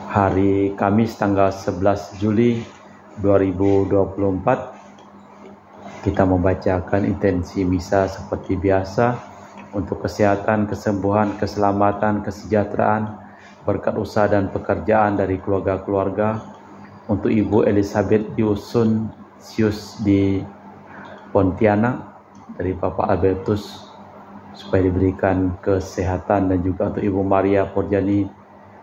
Hari Kamis tanggal 11 Juli 2024 kita membacakan intensi misa seperti biasa untuk kesehatan, kesembuhan, keselamatan, kesejahteraan, berkat usaha dan pekerjaan dari keluarga-keluarga, untuk Ibu Elizabeth Yusun Sius di Pontianak dari Bapak Albertus supaya diberikan kesehatan, dan juga untuk Ibu Maria Porjani,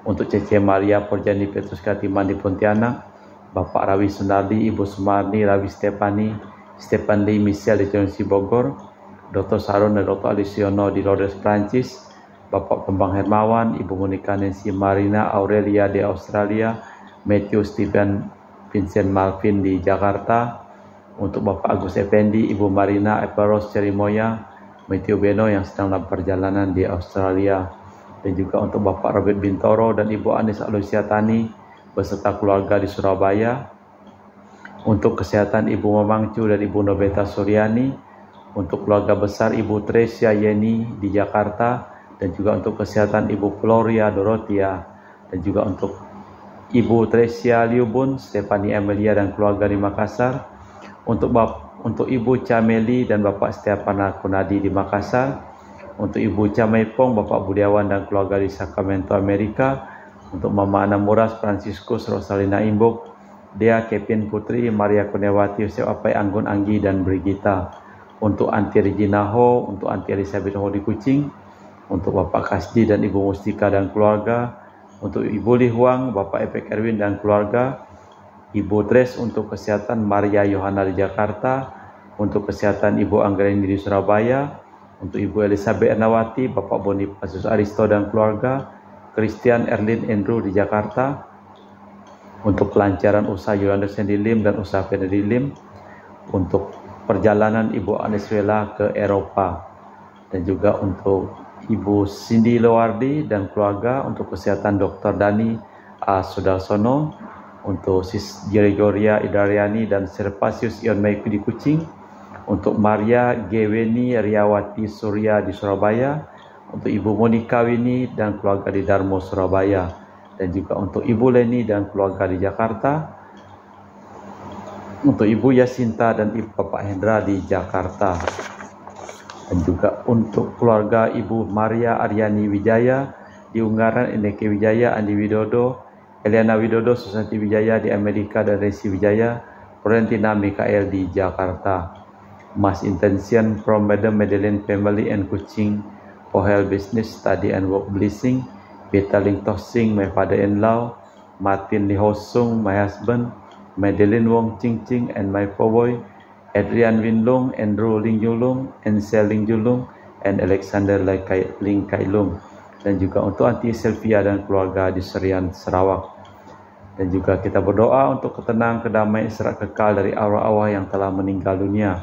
untuk Cece Maria Porjani Petrus Katiman di Pontianak, Bapak Rawi Sunardi, Ibu Sumarni, Rawi Stefan Lee Michel di Cilengsi Bogor, Dr. Saron dan Dr. Alisiono di Lourdes Prancis, Bapak Pembang Hermawan, Ibu Monica Nancy Marina Aurelia di Australia, Matthew Stephen Vincent Malvin di Jakarta, untuk Bapak Agus Effendi, Ibu Marina Eparos Cerimoya, Matthew Beno yang sedang dalam perjalanan di Australia, dan juga untuk Bapak Robert Bintoro dan Ibu Anis Alusiatani beserta keluarga di Surabaya, untuk kesehatan Ibu Mamangcu dan Ibu Nobeta Suryani, untuk keluarga besar Ibu Tresia Yeni di Jakarta, dan juga untuk kesehatan Ibu Floria Dorotia, dan juga untuk Ibu Tresia Liubun, Stefani Amelia dan keluarga di Makassar, untuk Ibu Cameli dan Bapak Setiapana Kunadi di Makassar, untuk Ibu Camaipong, Bapak Budiawan dan keluarga di Sacramento, Amerika, untuk Mama Ana Muras, Franciscus, Rosalina Imbok, Dea Kevin Putri, Maria Kunewati, Yosef Apai, Anggun Anggi dan Brigita, untuk Anti Regina Ho, untuk Anti Elizabeth Ho di Kucing, untuk Bapak Kasdi dan Ibu Mustika dan keluarga, untuk Ibu Li Huang, Bapak Epek Erwin dan keluarga, Ibu Tres untuk kesehatan, Maria Yohana di Jakarta, untuk kesehatan Ibu Anggreni di Surabaya, untuk Ibu Elizabeth Ernawati, Bapak Bonifasius Aristo dan keluarga, Christian Erlin Andrew di Jakarta, untuk kelancaran usaha Yohannes di Lim dan usaha Fede di Lim, untuk perjalanan Ibu Aneswela ke Eropa, dan juga untuk Ibu Cindy Lewardi dan keluarga, untuk kesehatan Dr. Dani A. Sudarsono, untuk Sis Gregoria Idariani dan Servasius Ion Maiku di Kucing, untuk Maria Geweni Riawati Surya di Surabaya, untuk Ibu Monika Wini dan keluarga di Darmo Surabaya, dan juga untuk Ibu Leni dan keluarga di Jakarta, untuk Ibu Yasinta dan Ibu Bapak Hendra di Jakarta, dan juga untuk keluarga Ibu Maria Aryani Wijaya di Ungaran, Eneke Wijaya, Andi Widodo, Eliana Widodo, Susanti Wijaya di Amerika, dan Resi Wijaya, Florentina Mikael di Jakarta. Mass intention from Madam Madeleine family and Kuching for health, business, study and work blessing. Beta Ling Tosing, my father-in-law, Martin Lee Hosung, my husband, Madeline Wong Ching Ching and my boy, Adrian Winlung, Andrew Ling Yulung, Ansel Ling Julung, and Alexander Ling Kailung, dan juga untuk Aunty Sylvia dan keluarga di Serian, Sarawak. Dan juga kita berdoa untuk ketenangan, kedamaian, istirahat kekal dari arwah-arwah yang telah meninggal dunia.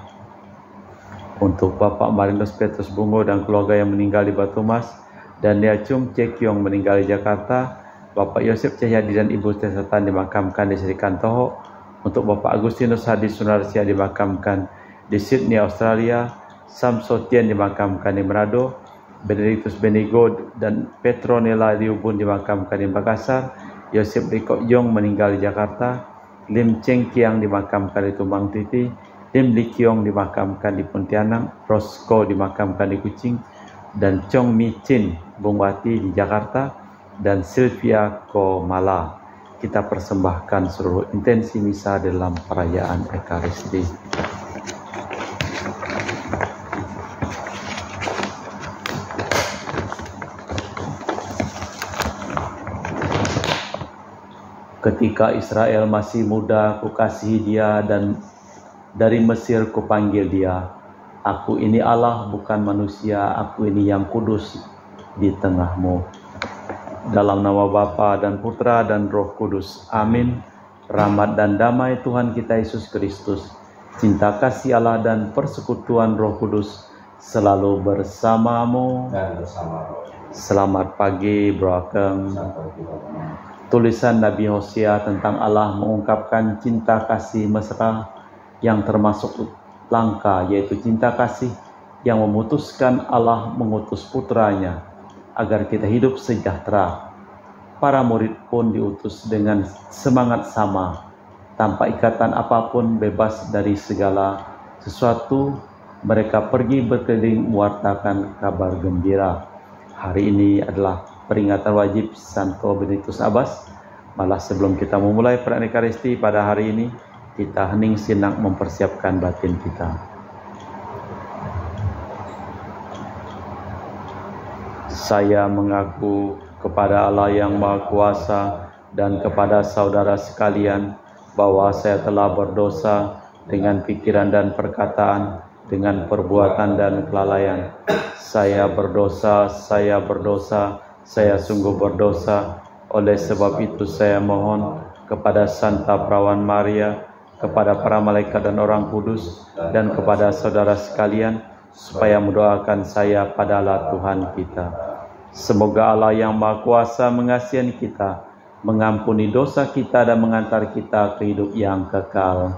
Untuk Bapak Marinus Petrus Bungo dan keluarga yang meninggal di Batu Mas, dan Lia Cum Cekiong meninggal di Jakarta, Bapak Yosef Cahyadi dan Ibu Tesatan dimakamkan di Sri Kantoho, untuk Bapak Agustinus Hadi Sunarsia dimakamkan di Sydney, Australia, Sam Sotian dimakamkan di Manado, Benedictus Benigo dan Petronella Liubun dimakamkan di Makassar, Yosef Riko Yong meninggal di Jakarta, Lim Cheng Kiang dimakamkan di Tumbang Titi, Lim Li Kiong dimakamkan di Pontianak, Rosco dimakamkan di Kucing, dan Chong Mi Chin Bungwati di Jakarta, dan Sylvia Komala. Kita persembahkan seluruh intensi misa dalam perayaan Ekaristi. Ketika Israel masih muda, kukasihi dia, dan dari Mesir kupanggil dia. Aku ini Allah, bukan manusia, aku ini yang kudus di tengahmu. Dalam nama Bapa dan Putra dan Roh Kudus. Amin. Rahmat dan damai Tuhan kita Yesus Kristus, cinta kasih Allah dan persekutuan Roh Kudus selalu bersamamu dan bersama roh. Selamat pagi, Bro Akeng. Tulisan Nabi Hosea tentang Allah mengungkapkan cinta kasih mesra yang termasuk langka, yaitu cinta kasih yang memutuskan Allah mengutus putranya agar kita hidup sejahtera. para murid pun diutus dengan semangat sama, tanpa ikatan apapun, bebas dari segala sesuatu. Mereka pergi berkeliling mewartakan kabar gembira. Hari ini adalah peringatan wajib Santo Benedictus Abbas. Malah sebelum kita memulai perayaan Ekaristi pada hari ini, kita hening sejenak mempersiapkan batin kita. Saya mengaku kepada Allah yang Maha Kuasa dan kepada saudara sekalian bahwa saya telah berdosa dengan pikiran dan perkataan, dengan perbuatan dan kelalaian. Saya berdosa, saya sungguh berdosa. Oleh sebab itu saya mohon kepada Santa Perawan Maria, kepada para malaikat dan orang kudus, dan kepada saudara sekalian, supaya mendoakan saya pada Allah Tuhan kita. Semoga Allah yang Maha Kuasa mengasihi kita, mengampuni dosa kita dan mengantar kita ke hidup yang kekal.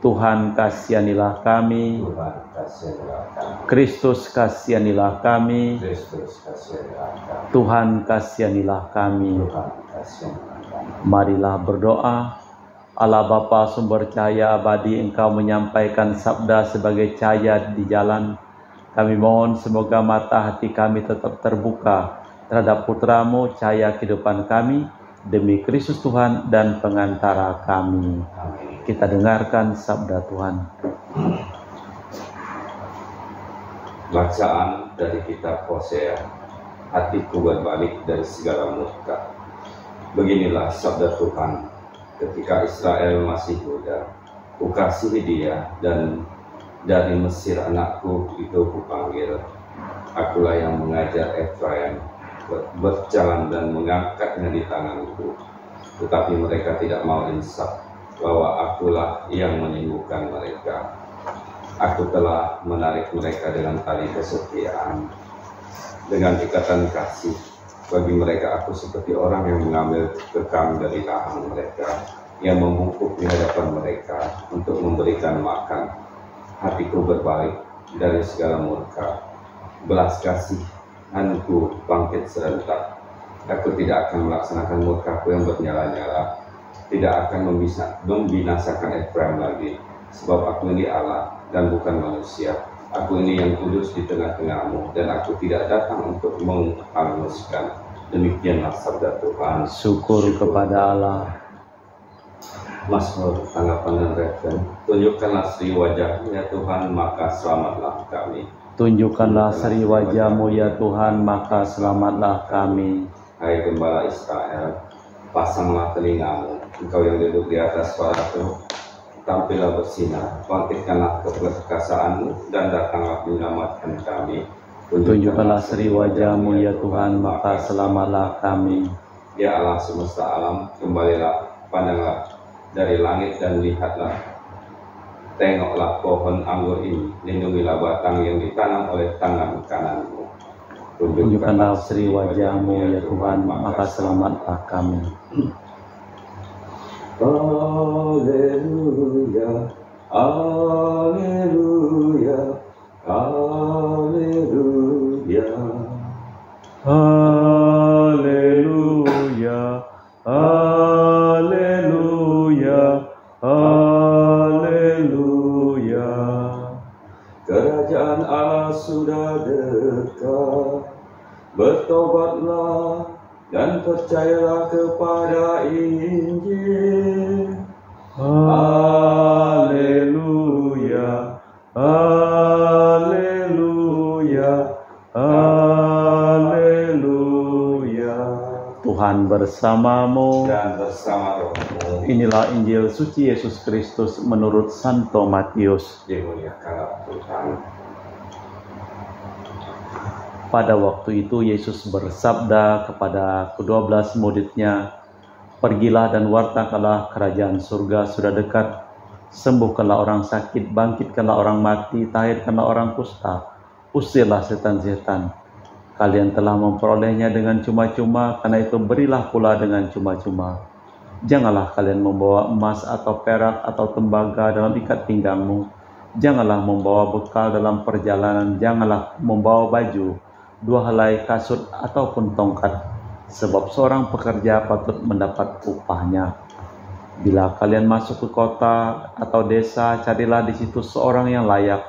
Tuhan kasihanilah kami. Kristus kasihanilah kami. Tuhan kasihanilah kami. Marilah berdoa. Allah Bapa sumber cahaya abadi, Engkau menyampaikan sabda sebagai cahaya di jalan. Kami mohon semoga mata hati kami tetap terbuka terhadap Putra-Mu, cahaya kehidupan kami, demi Kristus Tuhan dan pengantara kami. Kita dengarkan sabda Tuhan. Bacaan dari kitab Hosea. Hatiku berbalik dari segala murka. Beginilah sabda Tuhan. Ketika Israel masih muda, kukasihi dia, dan dari Mesir anakku itu kupanggil. Akulah yang mengajar Efraim berjalan dan mengangkatnya di tanganku. Tetapi mereka tidak mau insaf bahwa akulah yang menyembuhkan mereka. Aku telah menarik mereka dengan tali kesetiaan, dengan ikatan kasih. Bagi mereka aku seperti orang yang mengambil kekang dari lahan mereka, yang membungkuk di hadapan mereka untuk memberikan makan. Hatiku berbalik dari segala murka, belas kasihanku bangkit serentak. Aku tidak akan melaksanakan murkaku yang bernyala-nyala, tidak akan membinasakan Efraim lagi, sebab aku ini Allah dan bukan manusia. Aku ini yang kudus di tengah-tengahmu, dan aku tidak datang untuk menghanguskan. Demikianlah sabda Tuhan. Syukur kepada Allah. Mazmur, tanggapan dan referen. Tunjukkanlah seri wajah-Mu ya Tuhan, maka selamatlah kami. Tunjukkanlah seri wajah-Mu ya Tuhan, maka selamatlah kami. Hai Gembala Israel, pasanglah telingamu, Engkau yang duduk di atas batu, tampillah bersinar, bangkitkanlah keperkasaanmu, dan datanglah menyelamatkan kami. Tunjukkanlah seri wajah-Mu ya Tuhan, maka selamatlah kami. Ya Allah semesta alam, kembalilah, pandanglah dari langit dan lihatlah. Tengoklah pohon anggur ini, lindungilah batang yang ditanam oleh tangan kanan-Mu. Tunjukkanlah seri wajah-Mu ya Tuhan, maka selamatlah kami. Haleluya, haleluya, haleluya. Haleluya, haleluya, haleluya. Kerajaan Allah sudah dekat. Bertobatlah dan percayalah kepada Injil. Haleluya, haleluya, haleluya. Tuhan bersamamu Dan bersama rohmu. Inilah Injil suci Yesus Kristus menurut Santo Matius. Dimuliakanlah Tuhan. Pada waktu itu Yesus bersabda kepada ke-12 murid-Nya, "Pergilah dan wartakanlah kerajaan surga sudah dekat. Sembuhkanlah orang sakit, bangkitkanlah orang mati, tahirkanlah orang kusta, usirlah setan-setan. Kalian telah memperolehnya dengan cuma-cuma, karena itu berilah pula dengan cuma-cuma. Janganlah kalian membawa emas atau perak atau tembaga dalam ikat pinggangmu. Janganlah membawa bekal dalam perjalanan, janganlah membawa baju, 2 helai kasut ataupun tongkat. sebab seorang pekerja patut mendapat upahnya. Bila kalian masuk ke kota atau desa, carilah di situ seorang yang layak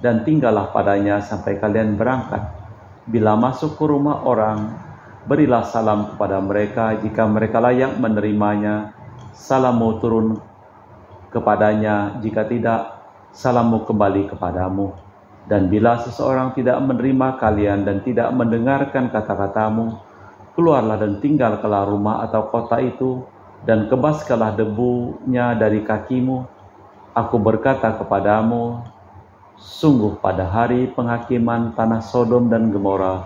dan tinggallah padanya sampai kalian berangkat. Bila masuk ke rumah orang, berilah salam kepada mereka. Jika mereka layak menerimanya, salammu turun kepadanya. Jika tidak, salammu kembali kepadamu. Dan bila seseorang tidak menerima kalian dan tidak mendengarkan kata-katamu, keluarlah dan tinggalkanlah rumah atau kota itu, dan kebaskanlah debunya dari kakimu. Aku berkata kepadamu, sungguh pada hari penghakiman tanah Sodom dan Gomora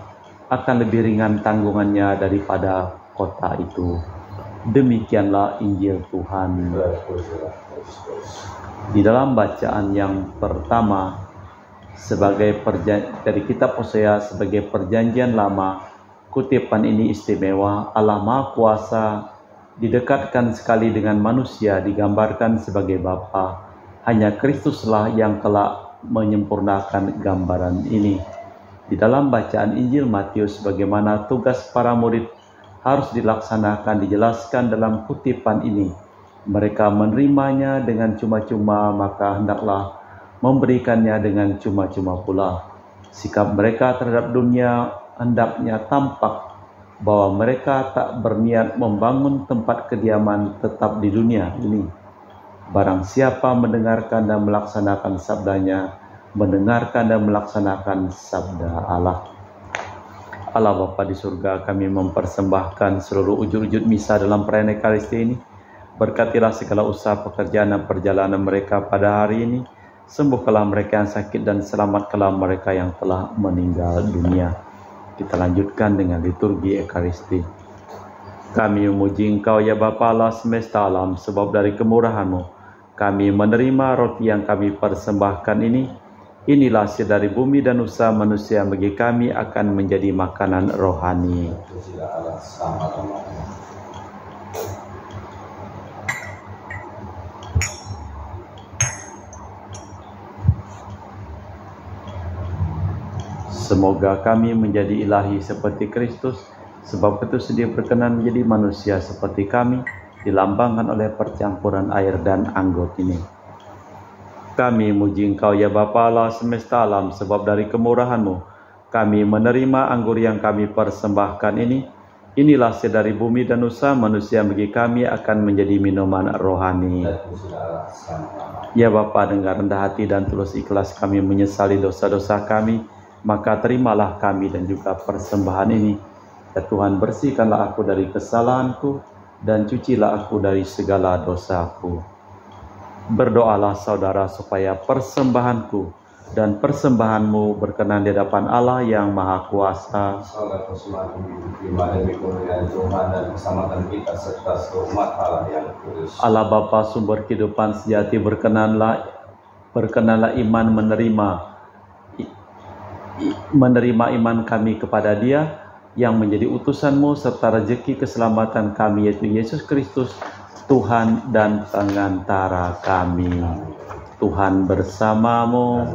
akan lebih ringan tanggungannya daripada kota itu. Demikianlah Injil Tuhan. Di dalam bacaan yang pertama dari kitab Hosea sebagai perjanjian lama, kutipan ini istimewa. Allah Maha Kuasa didekatkan sekali dengan manusia, digambarkan sebagai Bapa. Hanya Kristuslah yang kelak menyempurnakan gambaran ini. Di dalam bacaan Injil Matius, bagaimana tugas para murid harus dilaksanakan dijelaskan dalam kutipan ini. Mereka menerimanya dengan cuma-cuma, maka hendaklah memberikannya dengan cuma-cuma pula. Sikap mereka terhadap dunia hendaknya tampak bahwa mereka tak berniat membangun tempat kediaman tetap di dunia ini. Barang siapa mendengarkan dan melaksanakan sabdanya, mendengarkan dan melaksanakan sabda Allah. Allah Bapa di surga, kami mempersembahkan seluruh wujud-wujud misa dalam perayaan Ekaristi ini. Berkatilah segala usaha pekerjaan dan perjalanan mereka pada hari ini. Sembuhkanlah mereka yang sakit dan selamatkanlah mereka yang telah meninggal dunia. Kita lanjutkan dengan liturgi Ekaristi. Kami memuji Engkau ya Bapa Allah semesta alam, sebab dari kemurahan-Mu kami menerima roti yang kami persembahkan ini. Inilah hasil dari bumi dan usaha manusia, bagi kami akan menjadi makanan rohani. Semoga kami menjadi ilahi seperti Kristus, sebab Kristus dia berkenan menjadi manusia seperti kami, dilambangkan oleh percampuran air dan anggur ini. Kami muji Engkau ya Bapa Allah semesta alam, sebab dari kemurahan-Mu kami menerima anggur yang kami persembahkan ini. Inilah hasil dari bumi dan usaha manusia, bagi kami akan menjadi minuman rohani. Ya Bapa, dengan rendah hati dan tulus ikhlas kami menyesali dosa-dosa kami, maka terimalah kami dan juga persembahan ini. Ya Tuhan, bersihkanlah aku dari kesalahanku dan cucilah aku dari segala dosaku. Berdoalah saudara supaya persembahanku dan persembahanmu berkenan di hadapan Allah yang Maha Kuasa. Allah Bapa sumber kehidupan sejati, berkenanlah iman menerima iman kami kepada Dia yang menjadi utusan-Mu, serta rezeki keselamatan kami, yaitu Yesus Kristus, Tuhan dan pengantara kami. Tuhan bersamamu.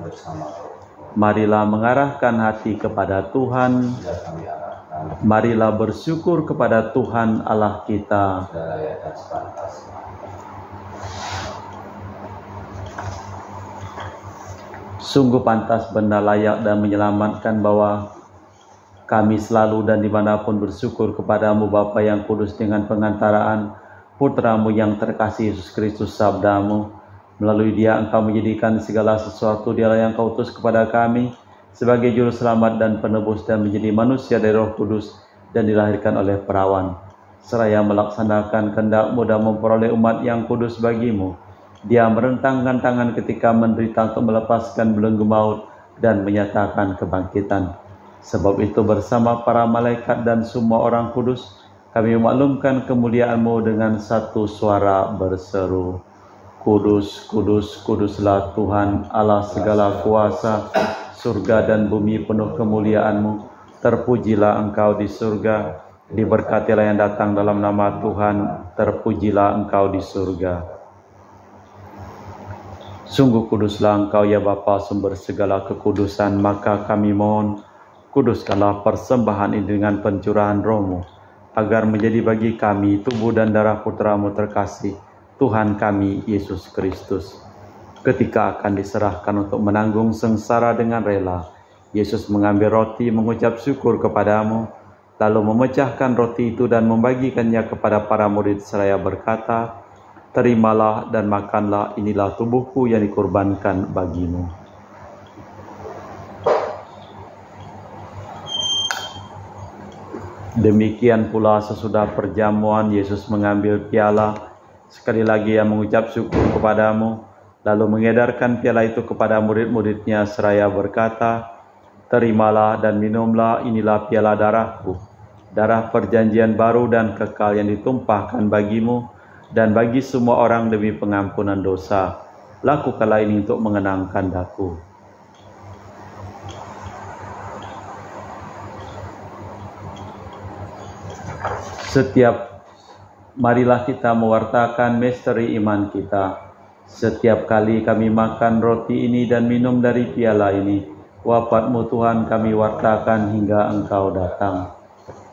Marilah mengarahkan hati kepada Tuhan. Marilah bersyukur kepada Tuhan Allah kita. Sungguh pantas benda layak dan menyelamatkan bahwa kami selalu dan dimanapun bersyukur kepadamu Bapa yang kudus, dengan pengantaraan Putra-Mu yang terkasih Yesus Kristus, sabda-Mu. Melalui Dia Engkau menjadikan segala sesuatu. Dialah yang Kau utus kepada kami sebagai juru selamat dan penebus, dan menjadi manusia dari Roh Kudus dan dilahirkan oleh perawan. Seraya melaksanakan kehendak-Mu dan memperoleh umat yang kudus bagi-Mu, Dia merentangkan tangan ketika menderita untuk melepaskan belenggu maut dan menyatakan kebangkitan. Sebab itu bersama para malaikat dan semua orang kudus, kami memaklumkan kemuliaan-Mu dengan satu suara berseru, Kudus, kudus, kuduslah Tuhan Allah segala kuasa, surga dan bumi penuh kemuliaan-Mu. Terpujilah Engkau di surga, diberkatilah yang datang dalam nama Tuhan, terpujilah Engkau di surga. Sungguh kuduslah Engkau ya Bapa, sumber segala kekudusan, maka kami mohon, kuduskanlah persembahan ini dengan pencurahan Roh-Mu, agar menjadi bagi kami tubuh dan darah Putra-Mu terkasih, Tuhan kami Yesus Kristus. Ketika akan diserahkan untuk menanggung sengsara dengan rela, Yesus mengambil roti, mengucap syukur kepadamu, lalu memecahkan roti itu dan membagikannya kepada para murid seraya berkata, "Terimalah dan makanlah, inilah tubuhku yang dikorbankan bagimu." Demikian pula sesudah perjamuan, Yesus mengambil piala, sekali lagi Ia mengucap syukur kepadamu, lalu mengedarkan piala itu kepada murid-murid-Nya seraya berkata, "Terimalah dan minumlah, inilah piala darahku, darah perjanjian baru dan kekal yang ditumpahkan bagimu dan bagi semua orang demi pengampunan dosa. Lakukanlah ini untuk mengenangkan Daku." Marilah kita mewartakan misteri iman kita. Setiap kali kami makan roti ini dan minum dari piala ini, wafat-Mu Tuhan kami wartakan hingga Engkau datang.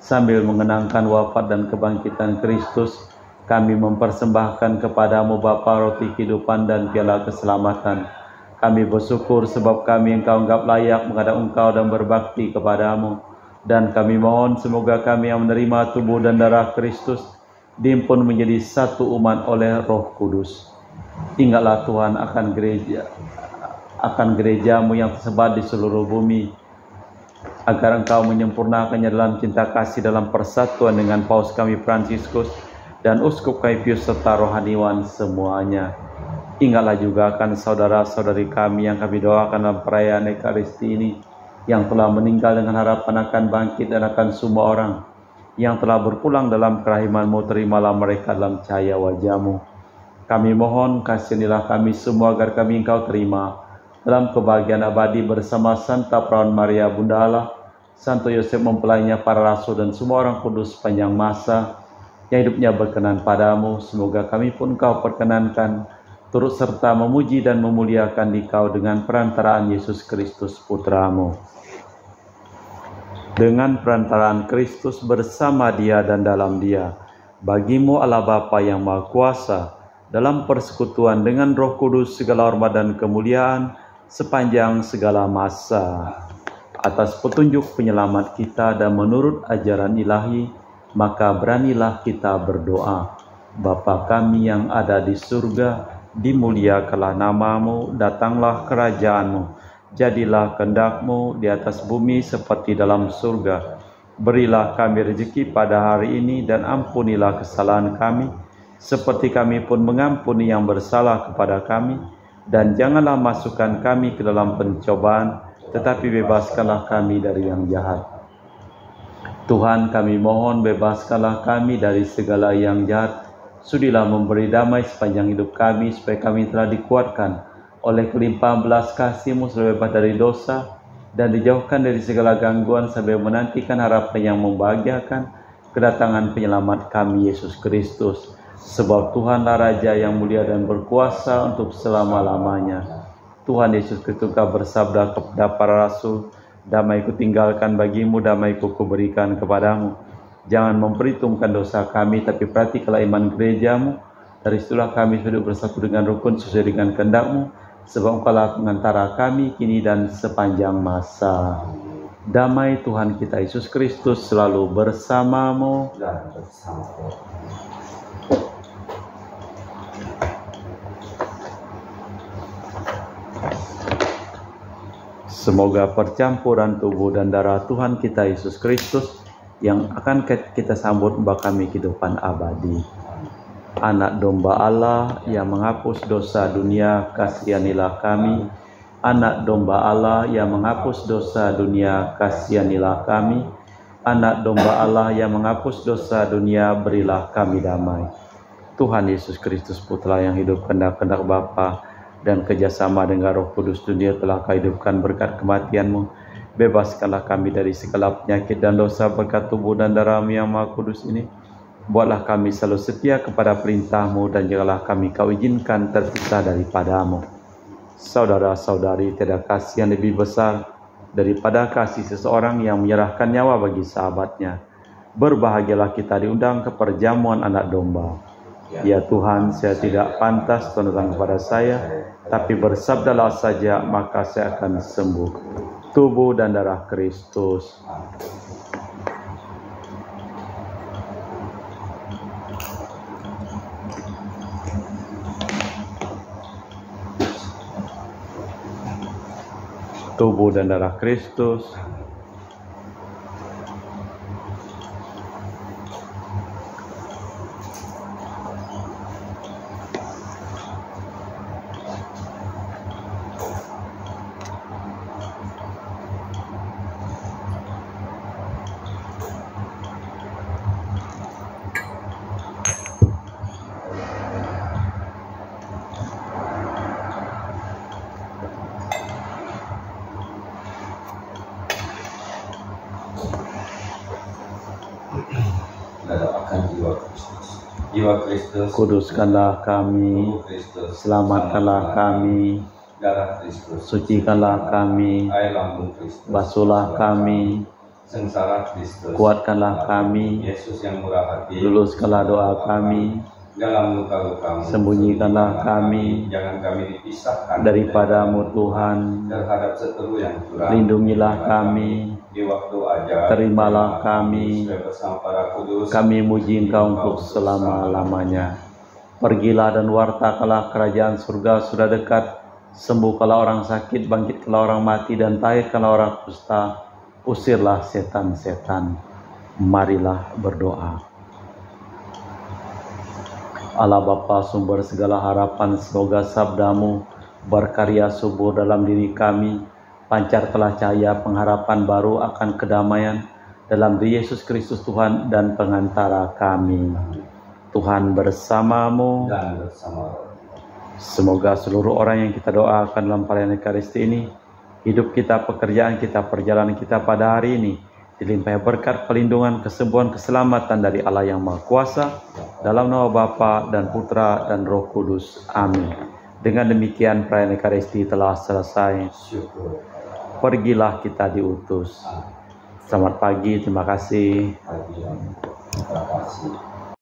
Sambil mengenangkan wafat dan kebangkitan Kristus, kami mempersembahkan kepadamu Bapa roti kehidupan dan piala keselamatan. Kami bersyukur sebab kami Engkau anggap layak menghadap Engkau dan berbakti kepadamu. Dan kami mohon semoga kami yang menerima tubuh dan darah Kristus dihimpun menjadi satu umat oleh Roh Kudus. Ingatlah Tuhan akan gereja-Mu yang tersebar di seluruh bumi, agar Engkau menyempurnakannya dalam cinta kasih dalam persatuan dengan Paus kami Fransiskus dan Uskup kami Pius serta rohaniwan semuanya. Ingatlah juga akan saudara-saudari kami yang kami doakan dalam perayaan Ekaristi ini, yang telah meninggal dengan harapan akan bangkit, dan akan semua orang yang telah berpulang dalam kerahiman-Mu, terimalah mereka dalam cahaya wajah-Mu. Kami mohon kasihanilah kami semua agar kami Engkau terima dalam kebahagiaan abadi bersama Santa Perawan Maria Bunda Allah, Santo Yosef mempelainya, para rasul dan semua orang kudus sepanjang masa yang hidupnya berkenan padamu. Semoga kami pun Engkau perkenankan turut serta memuji dan memuliakan Dikau dengan perantaraan Yesus Kristus Putra-Mu. Dengan perantaraan Kristus, bersama Dia dan dalam Dia, bagi-Mu Allah Bapa yang Maha Kuasa, dalam persekutuan dengan Roh Kudus, segala hormat dan kemuliaan sepanjang segala masa. Atas petunjuk penyelamat kita dan menurut ajaran ilahi, maka beranilah kita berdoa. Bapa kami yang ada di surga, dimuliakanlah nama-Mu, datanglah kerajaan-Mu. Jadilah kehendak-Mu di atas bumi seperti dalam surga. Berilah kami rezeki pada hari ini, dan ampunilah kesalahan kami, seperti kami pun mengampuni yang bersalah kepada kami. Dan janganlah masukkan kami ke dalam pencobaan, tetapi bebaskanlah kami dari yang jahat. Tuhan, kami mohon bebaskanlah kami dari segala yang jahat. Sudilah memberi damai sepanjang hidup kami, supaya kami telah dikuatkan oleh kelimpahan belas kasih-Mu, bebas dari dosa dan dijauhkan dari segala gangguan, sambil menantikan harapan yang membahagiakan, kedatangan penyelamat kami Yesus Kristus. Sebab Tuhanlah Raja yang mulia dan berkuasa untuk selama-lamanya. Tuhan Yesus Kristus bersabda kepada para rasul, "Damai-Ku tinggalkan bagimu, damai-Ku kuberikan kepadamu. Jangan memperhitungkan dosa kami, tapi perhatikanlah iman gereja-Mu. Dari situlah kami hidup bersatu dengan rukun sesuai dengan kehendak-Mu, sebab Engkaulah pengantara kami kini dan sepanjang masa." Damai Tuhan kita Yesus Kristus selalu bersamamu dan bersamamu. Semoga percampuran tubuh dan darah Tuhan kita Yesus Kristus yang akan kita sambut membawa kami kehidupan abadi. Anak domba Allah yang menghapus dosa dunia, kasihanilah kami. Anak domba Allah yang menghapus dosa dunia, kasihanilah kami. Anak domba Allah yang menghapus dosa dunia, berilah kami damai. Tuhan Yesus Kristus, Putra yang hidup kehendak-kehendak Bapa dan kerjasama dengan Roh Kudus, dunia telah Kau hidupkan berkat kematian-Mu. Bebaskanlah kami dari segala penyakit dan dosa berkat tubuh dan darah-Mu yang Maha Kudus ini. Buatlah kami selalu setia kepada perintah-Mu, dan janganlah kami Kau izinkan terpisah daripada-Mu. Saudara-saudari, tiada kasih yang lebih besar daripada kasih seseorang yang menyerahkan nyawa bagi sahabatnya. Berbahagialah kita diundang ke perjamuan anak domba. Ya Tuhan, saya tidak pantas Tuhan datang kepada saya, tapi bersabdalah saja, maka saya akan sembuh. Tubuh dan darah Kristus. Tubuh dan darah Kristus. Jiwa Kristus, Kuduskanlah kami, selamatkanlah kami, darah Kristus, sucikanlah kami, air lambung Kristus, basuhlah kami, sengsara Kristus, kuatkanlah kami, Yesus yang murah hati, luluskanlah doa kami, dalam luka-lukamu, sembunyikanlah kami, jangan kami dipisahkan daripadamu Tuhan, terhadap seteru yang curang, lindungilah kami, di waktu ajar, terimalah kami, bersama para kudus, kami muji Engkau untuk selama-lamanya. Pergilah dan wartakanlah kerajaan surga sudah dekat, sembuhkanlah orang sakit, bangkitkanlah orang mati, dan tahirkanlah orang kusta, usirlah setan-setan. Marilah berdoa. Allah Bapa, sumber segala harapan, semoga sabdamu berkarya subur dalam diri kami, pancarkanlah cahaya pengharapan baru akan kedamaian dalam diri Yesus Kristus Tuhan dan pengantara kami. Tuhan bersamamu. dan bersama Semoga seluruh orang yang kita doakan dalam pelayanan Ekaristi ini, hidup kita, pekerjaan kita, perjalanan kita pada hari ini dilimpahi berkat, pelindungan, kesembuhan, keselamatan dari Allah yang Maha Kuasa, dalam nama Bapa dan Putra dan Roh Kudus. Amin. Dengan demikian perayaan Ekaristi telah selesai. syukur. Pergilah kita diutus. Selamat pagi, terima kasih. Terima kasih.